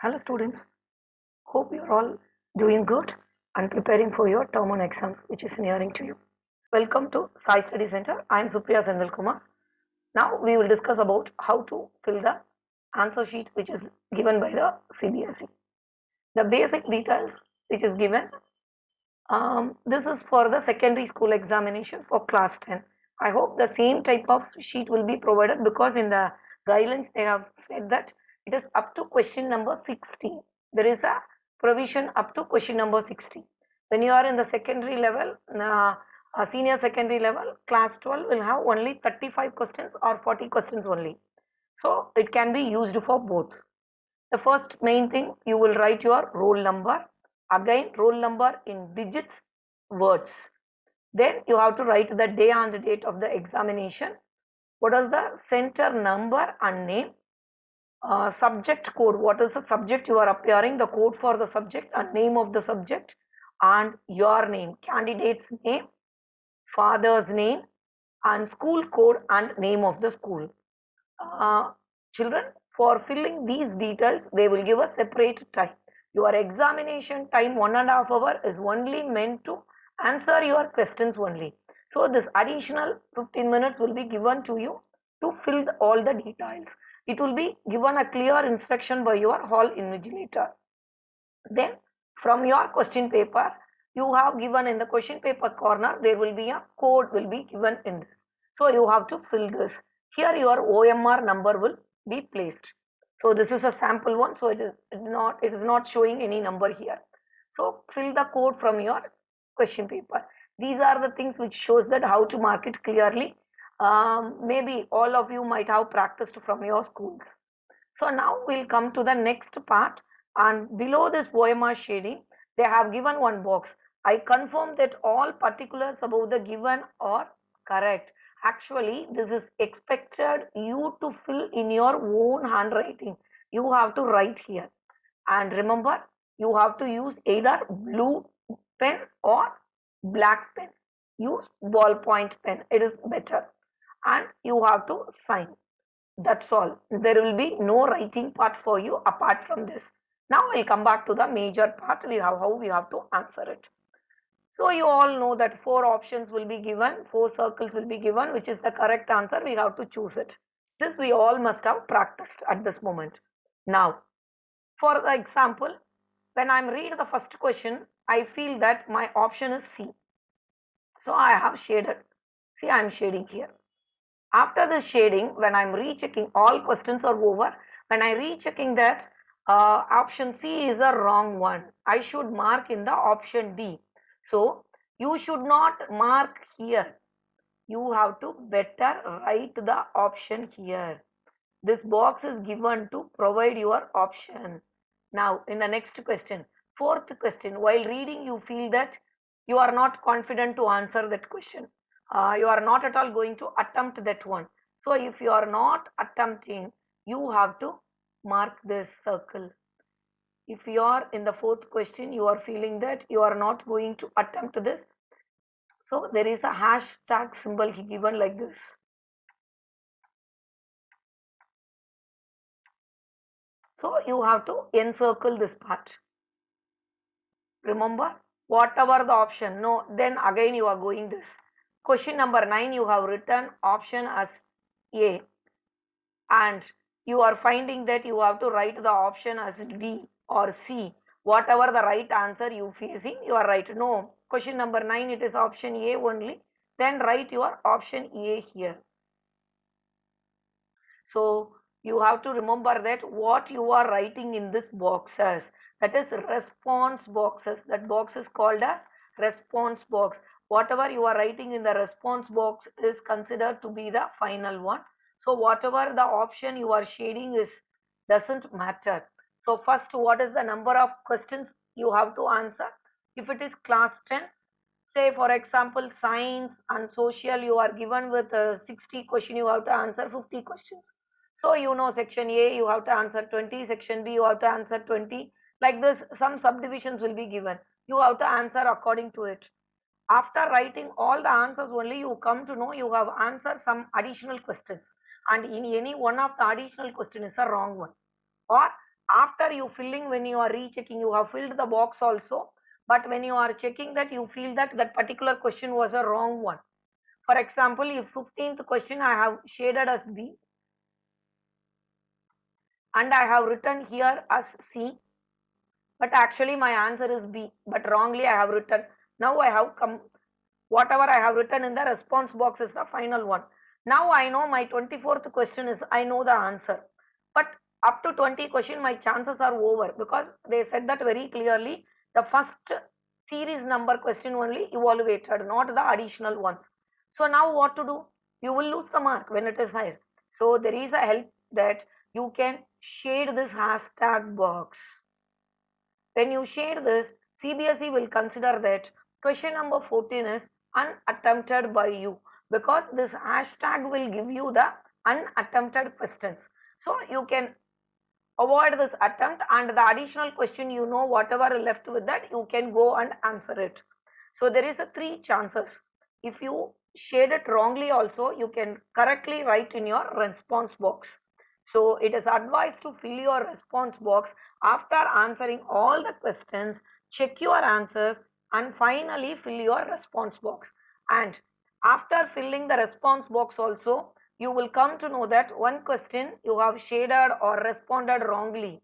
Hello students, hope you're all doing good and preparing for your term 1 exams which is nearing to you. Welcome to Sai Study Center. I am Supriya Sendal Kumar. Now we will discuss about how to fill the answer sheet which is given by the CBSE. The basic details which is given, this is for the secondary school examination for class 10. I hope the same type of sheet will be provided because in the guidelines they have said that it is up to question number 60. There is a provision up to question number 60. When you are in the secondary level, senior secondary level, class 12 will have only 35 questions or 40 questions only. So it can be used for both. The first main thing, you will write your roll number. Again, roll number in digits, words. Then you have to write the day and the date of the examination. What is the center number and name? Subject code. What is the subject you are appearing? The code for the subject and name of the subject and your name. Candidate's name, father's name and school code and name of the school. Children, for filling these details, they will give a separate time. Your examination time 1.5 hours is only meant to answer your questions only. So this additional 15 minutes will be given to you to fill all the details. It will be given a clear instruction by your hall invigilator. Then from your question paper, you have given in the question paper corner, there will be a code will be given in this. So you have to fill this. Here your OMR number will be placed. So this is a sample one, so it is not showing any number here. So fill the code from your question paper. These are the things which shows that how to mark it clearly. Maybe all of you might have practiced from your schools. So now we'll come to the next part, and below this OMR shading, they have given one box. I confirm that all particulars about the given are correct. Actually, this is expected you to fill in your own handwriting. You have to write here. And remember, you have to use either blue pen or black pen. Use ballpoint pen. It is better. And you have to sign. That's all. There will be no writing part for you apart from this. Now we'll come back to the major part. We have how we have to answer it. So you all know that 4 options will be given, 4 circles will be given, which is the correct answer. We have to choose it. This we all must have practiced at this moment. Now, for the example, when I'm reading the first question, I feel that my option is C. So I have shaded. See, I'm shading here. After the shading, when I'm rechecking, all questions are over. When I rechecking that option C is a wrong one, I should mark in the option D. So you should not mark here. You have to better write the option here. This box is given to provide your option. Now in the next question, 4th question, while reading you feel that you are not confident to answer that question. You are not at all going to attempt that one. So if you are not attempting, you have to mark this circle. If you are in the 4th question, you are feeling that you are not going to attempt this. So there is a hashtag symbol given like this. So you have to encircle this part. Remember, whatever the option, no, then again you are going this. Question number 9, you have written option as A, and you are finding that you have to write the option as B or C. Whatever the right answer you facing, you are right. No, question number 9, it is option A only. Then write your option A here. So you have to remember that what you are writing in this boxes, that is response boxes. That box is called as response box. Whatever you are writing in the response box is considered to be the final one. So whatever the option you are shading is doesn't matter. So first, what is the number of questions you have to answer? If it is class 10, say for example science and social, you are given with 60 question, you have to answer 50 questions. So you know section A you have to answer 20, section B you have to answer 20. Like this, some subdivisions will be given. You have to answer according to it. After writing all the answers only, you come to know you have answered some additional questions, and in any one of the additional question is a wrong one. Or after you filling when you are rechecking, you have filled the box also, but when you are checking that, you feel that that particular question was a wrong one. For example, if 15th question I have shaded as B and I have written here as C, but actually my answer is B, but wrongly I have written. Now I have come, whatever I have written in the response box is the final one. Now I know my 24th question is, I know the answer. But up to 20 question, my chances are over, because they said that very clearly. The first series number question only evaluated, not the additional ones. So now what to do? You will lose the mark when it is higher. So there is a help that you can shade this hashtag box. When you share this, CBSE will consider that question number 14 is unattempted by you, because this hashtag will give you the unattempted questions. So you can avoid this attempt, and the additional question, you know, whatever left with that, you can go and answer it. So there is a 3 chances. If you shade it wrongly also, you can correctly write in your response box. So it is advised to fill your response box after answering all the questions, check your answers, and finally fill your response box. And after filling the response box also, you will come to know that one question you have shaded or responded wrongly.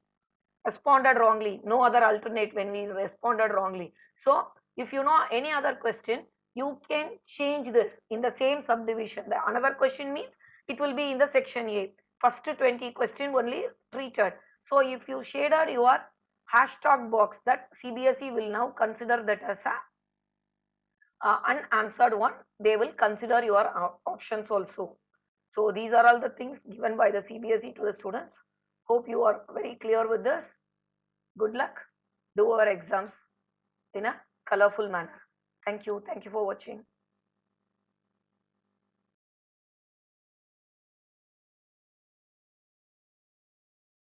No other alternate when we responded wrongly. So if you know any other question, you can change this in the same subdivision. The another question means it will be in the section A. First 20 question only treated. So if you shaded your hashtag box, that CBSE will now consider that as a unanswered one. They will consider your options also. So these are all the things given by the CBSE to the students. Hope you are very clear with this. Good luck. Do our exams in a colorful manner. Thank you. Thank you for watching.